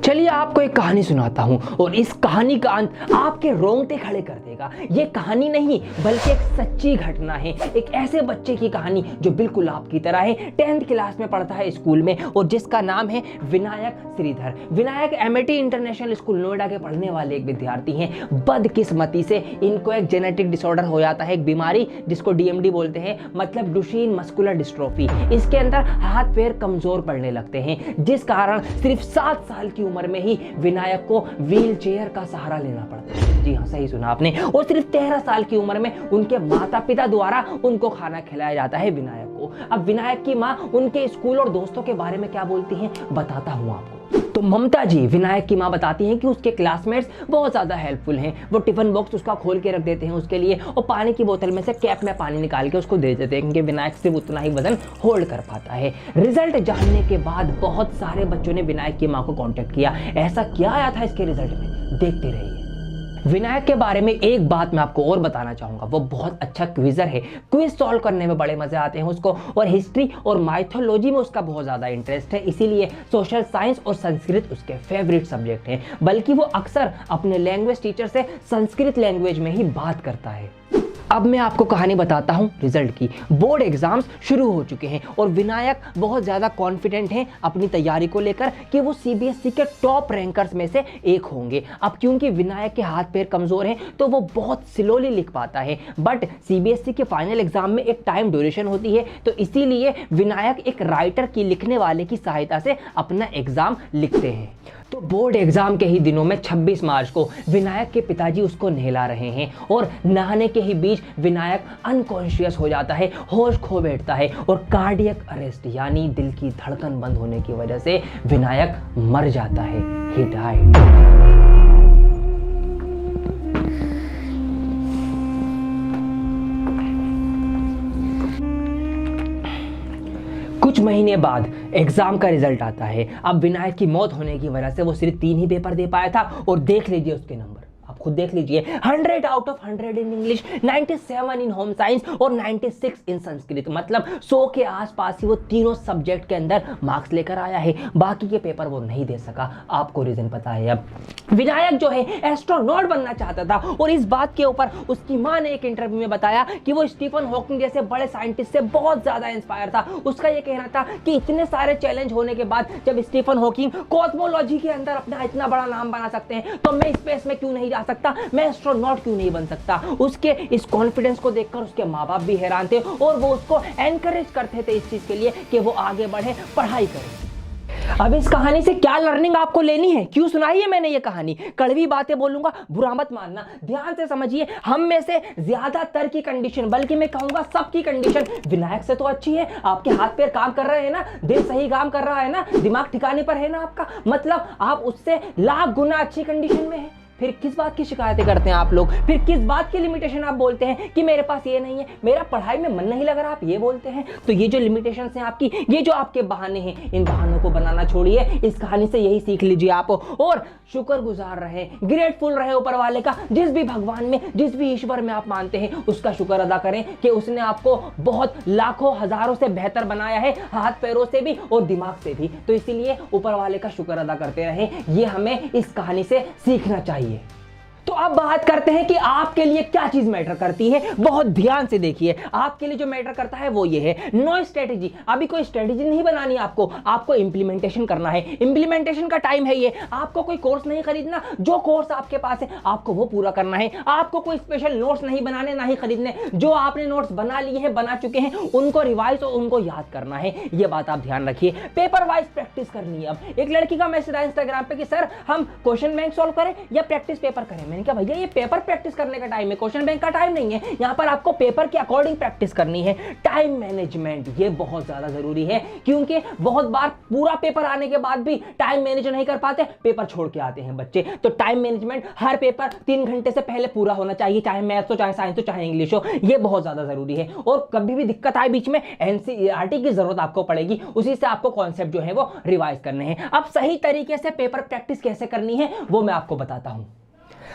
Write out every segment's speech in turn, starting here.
चलिए आपको एक कहानी सुनाता हूं और इस कहानी का अंत आपके रोंगटे खड़े कर देगा। ये कहानी नहीं बल्कि एक सच्ची घटना है। एक ऐसे बच्चे की कहानी जो बिल्कुल आपकी तरह है, 10th क्लास में पढ़ता है स्कूल में और जिसका नाम है Vinayak Shridhar. Vinayak MAT international school Noida के पढ़ने वाले एक विद्यार्थी हैं। बदकिस्मती से इनको एक जेनेटिक डिसऑर्डर हो जाता है, एक बीमारी जिसको डीएमडी बोलते हैं, मतलब डुशेन मस्कुलर डिस्ट्रोफी। इसके अंदर हाथ पैर कमजोर पड़ने लगते हैं, जिस कारण सिर्फ 7 साल की उम्र में ही विनायक को व्हील चेयर का सहारा लेना पड़ता है। जी हाँ, सही सुना आपने। और सिर्फ 13 साल की उम्र में उनके माता पिता द्वारा उनको खाना खिलाया जाता है विनायक को। अब विनायक की माँ उनके स्कूल और दोस्तों के बारे में क्या बोलती हैं बताता हूँ आपको। तो ममता जी, विनायक की माँ, बताती हैं कि उसके क्लासमेट्स बहुत ज़्यादा हेल्पफुल हैं। वो टिफिन बॉक्स उसका खोल के रख देते हैं उसके लिए और पानी की बोतल में से कैप में पानी निकाल के उसको दे देते हैं, क्योंकि विनायक सिर्फ उतना ही वजन होल्ड कर पाता है। रिजल्ट जानने के बाद बहुत सारे बच्चों ने विनायक की माँ को कॉन्टेक्ट किया। ऐसा क्या आया था इसके रिजल्ट में, देखते रहिए। विनायक के बारे में एक बात मैं आपको और बताना चाहूंगा, वो बहुत अच्छा क्विजर है। क्विज सॉल्व करने में बड़े मजे आते हैं उसको, और हिस्ट्री और माइथोलॉजी में उसका बहुत ज्यादा इंटरेस्ट है। इसीलिए सोशल साइंस और संस्कृत उसके फेवरेट सब्जेक्ट हैं। बल्कि वो अक्सर अपने लैंग्वेज टीचर से संस्कृत लैंग्वेज में ही बात करता है। अब मैं आपको कहानी बताता हूं रिजल्ट की। बोर्ड एग्जाम्स शुरू हो चुके हैं और विनायक बहुत ज़्यादा कॉन्फिडेंट हैं अपनी तैयारी को लेकर कि वो सीबीएसई के टॉप रैंकर्स में से एक होंगे। अब क्योंकि विनायक के हाथ पैर कमज़ोर हैं तो वो बहुत स्लोली लिख पाता है, बट सीबीएसई के फाइनल एग्जाम में एक टाइम ड्यूरेशन होती है, तो इसीलिए विनायक एक राइटर की लिखने वाले की सहायता से अपना एग्जाम लिखते हैं। तो बोर्ड एग्जाम के ही दिनों में 26 मार्च को विनायक के पिताजी उसको नहला रहे हैं और नहाने के ही बीच विनायक अनकॉन्शियस हो जाता है, होश खो बैठता है और कार्डियक अरेस्ट यानी दिल की धड़कन बंद होने की वजह से विनायक मर जाता है। He died. कुछ महीने बाद एग्जाम का रिजल्ट आता है। अब विनायक की मौत होने की वजह से वो सिर्फ 3 ही पेपर दे पाया था और देख लीजिए उसके नंबर, आप खुद देख लीजिए। 100 out of 100 in English, 97 in home science और 96 इन संस्कृत, मतलब 100 के आसपास ही वो तीनों सब्जेक्ट के अंदर मार्क्स लेकर आया है। बाकी के पेपर वो नहीं दे सका। आपको रीजन पता है। अब विनायक जो है एस्ट्रोनॉट बनना चाहता था और इस बात के ऊपर उसकी मां ने एक इंटरव्यू में बताया कि वो स्टीफन हॉकिंग जैसे बड़े साइंटिस्ट से बहुत ज्यादा इंस्पायर था। उसका ये कहना था कि इतने सारे चैलेंज होने के बाद जब स्टीफन हॉकिंग कॉस्मोलॉजी के अंदर अपना इतना बड़ा नाम बना सकते हैं तो मैं स्पेस में क्यों नहीं जा सकता, मैं एस्ट्रोनॉट क्यों नहीं बन सकता। उसके इस कॉन्फिडेंस को देखकर उसके माँ बाप भी हैरान थे और वो उसको एनकरेज करते थे इस चीज के लिए कि वो आगे बढ़े, पढ़ाई करे। अब इस कहानी से क्या लर्निंग आपको लेनी है, क्यों सुनाई है मैंने ये कहानी। कड़वी बातें बोलूंगा, बुरा मत मानना, ध्यान से समझिए। हम में से ज्यादातर की कंडीशन, बल्कि मैं कहूंगा सबकी कंडीशन विनायक से तो अच्छी है। आपके हाथ पैर काम कर रहे हैं ना, दिल सही काम कर रहा है ना, दिमाग ठिकाने पर है ना आपका, मतलब आप उससे लाख गुना अच्छी कंडीशन में है। फिर किस बात की शिकायतें करते हैं आप लोग, फिर किस बात की लिमिटेशन आप बोलते हैं कि मेरे पास ये नहीं है, मेरा पढ़ाई में मन नहीं लग रहा, आप ये बोलते हैं। तो ये जो लिमिटेशन हैं आपकी, ये जो आपके बहाने हैं, इन बहानों को बनाना छोड़िए। इस कहानी से यही सीख लीजिए आप, और शुक्रगुजार रहे, ग्रेटफुल रहे ऊपर वाले का। जिस भी भगवान में, जिस भी ईश्वर में आप मानते हैं, उसका शुक्र अदा करें कि उसने आपको बहुत लाखों हजारों से बेहतर बनाया है, हाथ पैरों से भी और दिमाग से भी। तो इसीलिए ऊपर वाले का शुक्र अदा करते रहें, ये हमें इस कहानी से सीखना चाहिए। तो अब बात करते हैं कि आपके लिए क्या चीज मैटर करती है। बहुत ध्यान से देखिए, आपके लिए जो मैटर करता है वो ये है, नो स्ट्रेटेजी। अभी कोई स्ट्रेटेजी नहीं बनानी आपको इंप्लीमेंटेशन करना है। इंप्लीमेंटेशन का टाइम है ये। आपको कोई कोर्स नहीं खरीदना, जो कोर्स आपके पास है आपको वो पूरा करना है। आपको कोई स्पेशल नोट्स नहीं बनाने, ना ही खरीदने। जो आपने नोट्स बना लिए हैं, बना चुके हैं, उनको रिवाइज और उनको याद करना है। ये बात आप ध्यान रखिए। पेपर वाइज प्रैक्टिस करनी है। अब एक लड़की का मैसेज आया इंस्टाग्राम पे कि सर हम क्वेश्चन बैंक सॉल्व करें या प्रैक्टिस पेपर करें। मैंने कहा भैया ये पेपर प्रैक्टिस करने का टाइम है, क्वेश्चन बैंक का टाइम नहीं है। यहां पर आपको पेपर के अकॉर्डिंग प्रैक्टिस करनी है। टाइम मैनेजमेंट ये बहुत ज्यादा जरूरी है, क्योंकि बहुत बार पूरा पेपर आने के बाद भी टाइम मैनेज नहीं कर पाते, पेपर छोड़ के आते हैं बच्चे। तो टाइम मैनेजमेंट, हर पेपर 3 घंटे से पहले पूरा होना चाहिए, चाहे मैथ्स हो, चाहे साइंस हो, चाहे इंग्लिश हो। ये बहुत ज्यादा जरूरी है। और कभी भी दिक्कत आए बीच में, एनसीईआरटी की जरूरत आपको पड़ेगी, उसी से आपको कॉन्सेप्ट जो है वो रिवाइज करने हैं। अब सही तरीके से पेपर प्रैक्टिस कैसे करनी है वो मैं आपको बताता हूं।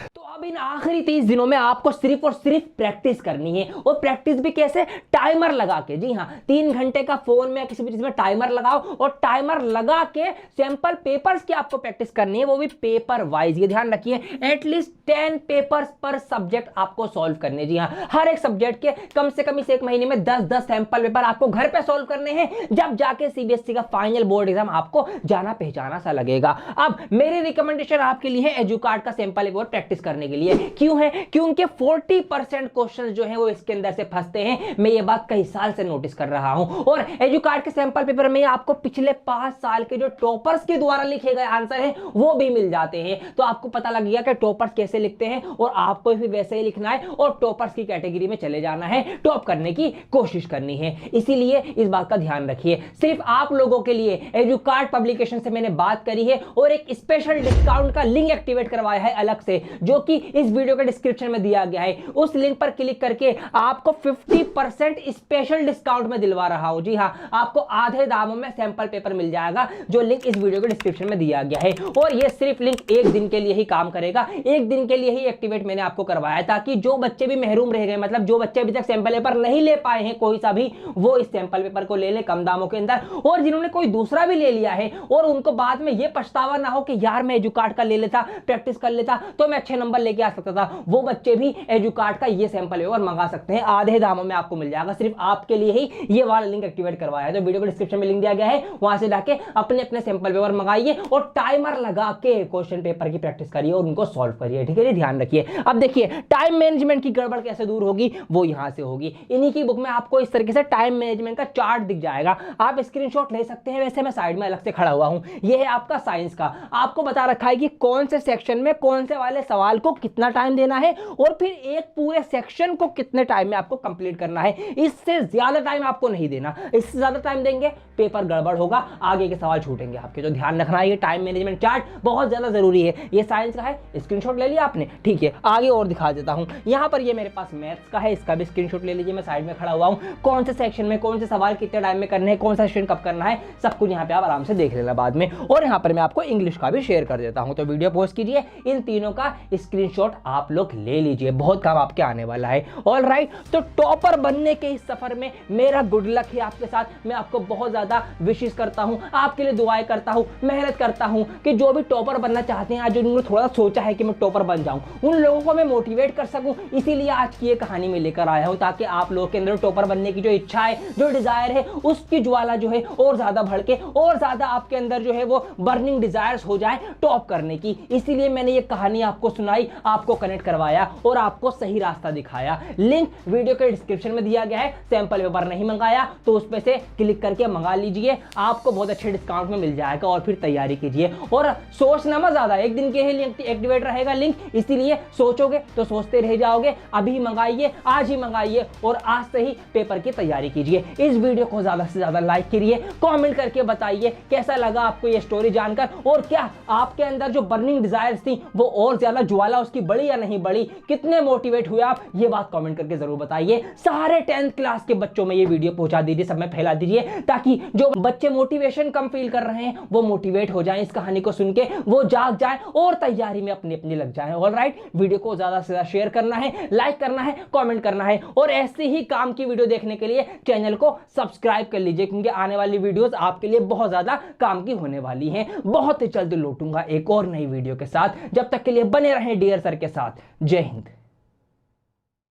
तो अब इन आखिरी 30 दिनों में आपको सिर्फ और सिर्फ प्रैक्टिस करनी है, और प्रैक्टिस भी कैसे, टाइमर लगा के। जी हाँ, 3 घंटे का फोन में किसी भी चीज में टाइमर लगाओ, और टाइमर लगा के सैंपल पेपर्स की आपको प्रैक्टिस करनी है, वो भी पेपर वाइज। ये ध्यान रखिए, एटलीस्ट 10 पेपर्स पर सब्जेक्ट आपको सॉल्व करने। जी हाँ, हर एक सब्जेक्ट के कम से कम इस एक महीने में 10-10 सैंपल पेपर आपको घर पे सॉल्व करने हैं, जब जाके सीबीएसई का फाइनल बोर्ड एग्जाम आपको जाना पहचाना सा लगेगा। अब मेरी रिकमेंडेशन आपके लिए है एजुकार्ड का सैंपल पेपर प्रैक्टिस करने के लिए। क्यों है? क्योंकि 40% क्वेश्चंस जो हैं वो इसके अंदर से फंसते हैं। मैं ये बात कई साल से नोटिस कर रहा हूं, और एजुकार्ड के सैंपल पेपर में आपको पिछले 5 साल के जो टॉपर्स के द्वारा लिखे गए आंसर हैं वो भी मिल जाते हैं। तो आपको पता लग गया कि टॉपर्स कैसे लिखते हैं, और आपको भी वैसे ही लिखना है, और टॉपर्स की कैटेगरी में चले जाना है, टॉप करने की कोशिश करनी है। इसीलिए इस बात का ध्यान रखिए, सिर्फ आप लोगों के लिए एजुकार्ड पब्लिकेशन से मैंने बात करी है, और एक स्पेशल डिस्काउंट का लिंक एक्टिवेट करवाया है अलग से, जो कि इस वीडियो के डिस्क्रिप्शन में दिया गया है। उस लिंक पर क्लिक करके आपको 50% स्पेशल डिस्काउंट में दिलवा रहा हूं। जी हां, आपको आधे दामों में सैंपल पेपर मिल जाएगा, जो लिंक इस वीडियो के डिस्क्रिप्शन में दिया गया है। और यह सिर्फ लिंक एक दिन के लिए ही काम करेगा, एक दिन के लिए ही एक्टिवेट मैंने आपको करवाया, ताकि जो बच्चे भी महरूम रह गए, मतलब जो बच्चे अभी तक सैंपल पेपर नहीं ले पाए हैं कोई सा भी, वो इस सैंपल पेपर को ले ले कम दामों के अंदर। और जिन्होंने कोई दूसरा भी ले लिया है और उनको बाद में यह पछतावा ना हो कि यार मैं एजुकार्ड का ले लेता, प्रैक्टिस कर लेता तो मैं अच्छे नंबर लेके आ सकता था, वो बच्चे भी एजुकार्ड का ये सैंपल पेपर मंगा सकते हैं। आधे दामों में आपको मिल जाएगा, सिर्फ आपके लिए ही ये वाला लिंक एक्टिवेट करवाया है। तो वीडियो को डिस्क्रिप्शन में लिंक दिया गया है, वहां से जाके अपने अपने सैंपल पेपर मंगाइए, और टाइमर लगा के क्वेश्चन पेपर की प्रैक्टिस करिए और उनको सॉल्व करिए। ठीक है, ध्यान रखिए। अब देखिए, टाइम मैनेजमेंट की गड़बड़ कैसे दूर होगी, वो यहां से होगी। इन्हीं की बुक में आपको इस तरीके से टाइम मैनेजमेंट का चार्ट दिख जाएगा, आप स्क्रीनशॉट ले सकते हैं। वैसे मैं साइड में अलग से खड़ा हुआ हूं, ये है आपका साइंस का। आपको बता रखा है कि कौन से सेक्शन में कौन से वाले सवाल को कितना टाइम देना है, और फिर एक पूरे सेक्शन को कितने टाइम में आपको कंप्लीट करना है। इससे ज्यादा टाइम आपको नहीं देना, इससे ज्यादा टाइम देंगे पेपर गड़बड़ होगा, आगे के सवाल छूटेंगे आपके। तो ध्यान रखना है, ये टाइम मैनेजमेंट चार्ट बहुत ज्यादा जरूरी है। ये साइंस का है, स्क्रीनशॉट ले लिया आपने, ठीक है। आगे और दिखा देता हूं, यहां पर ये मेरे पास मैथ्स का है, इसका भी स्क्रीनशॉट ले लीजिए। मैं साइड में खड़ा हुआ हूं, कौन से सेक्शन में कौन से सवाल कितने टाइम में करने हैं, कौन सा सेक्शन कब करना है, सब कुछ यहाँ पे आप आराम से देख लेना बाद में। और यहाँ पर मैं आपको इंग्लिश का भी शेयर कर देता हूं, तो वीडियो पॉज कीजिए, इन तीनों का स्क्रीनशॉट आप लोग ले लीजिए, बहुत काम आपके आने वाला है। ऑलराइट, तो टॉपर बनने के इस सफर में मेरा गुड लक है आपके साथ। मैं आपको बहुत ज्यादा विशेष करता हूं, आपके लिए दुआएं करता हूं, मेहनत करता हूं कि जो भी टॉपर बनना चाहते हैं, आज उन्होंने थोड़ा सोचा है कि मैं टॉपर बन जाऊं, उन लोगों को मैं मोटिवेट कर सकूं। इसीलिए आज की ये कहानी में लेकर आया हूं, ताकि आप लोगों के अंदर टॉपर बनने की जो इच्छा है, जो डिजायर है, उसकी ज्वाला जो है और ज्यादा भड़के, और ज्यादा आपके अंदर जो है वो बर्निंग डिजायर्स हो जाए टॉप करने की। इसीलिए मैंने ये कहानी आपको सुनाई, आपको कनेक्ट करवाया और आपको सही रास्ता दिखाया। लिंक वीडियो के डिस्क्रिप्शन में दिया गया है। सैंपल पेपर नहीं मंगाया तो उस पे से क्लिक करके मंगा लीजिए, आपको बहुत अच्छे डिस्काउंट में मिल जाएगा, और फिर तैयारी कीजिए। और सोचना मत ज्यादा, एक दिन के ही लिंक एक्टिवेट रहेगा लिंक, इसीलिए सोचोगे तो सोचते रह जाओगे। अभी मंगाइए, आज ही मंगाइए, और आज से ही पेपर की तैयारी कीजिए। इस वीडियो को ज्यादा से ज्यादा लाइक करिए, कमेंट करके बताइए कैसा लगा आपको ये स्टोरी जानकर, और क्या आपके अंदर जो बर्निंग डिजायर्स थी वो और ज्यादा ज्वाला उसकी बढ़ी या नहीं बढ़ी, कितने मोटिवेट हुए आप, ये बात कमेंट करके जरूर बताइए। सारे 10th क्लास के बच्चों में ये वीडियो पहुंचा दीजिए, सब में फैला दीजिए, ताकि जो बच्चे मोटिवेशन कम फील कर रहे हैं वो मोटिवेट हो जाएं, इस कहानी को सुन के वो जाग जाएं और तैयारी में अपनी अपनी लग जाएं। ऑलराइट, वीडियो को ज्यादा से ज्यादा शेयर करना है, लाइक करना है, कमेंट करना है, और ऐसे ही काम की वीडियो देखने के लिए चैनल को सब्सक्राइब कर लीजिए, क्योंकि आने वाली वीडियोस आपके लिए बहुत ज्यादा काम की होने वाली हैं। बहुत ही जल्द लौटूंगा एक और नई वीडियो के साथ, जब तक के लिए बने रहें डियर सर के साथ। जय हिंद।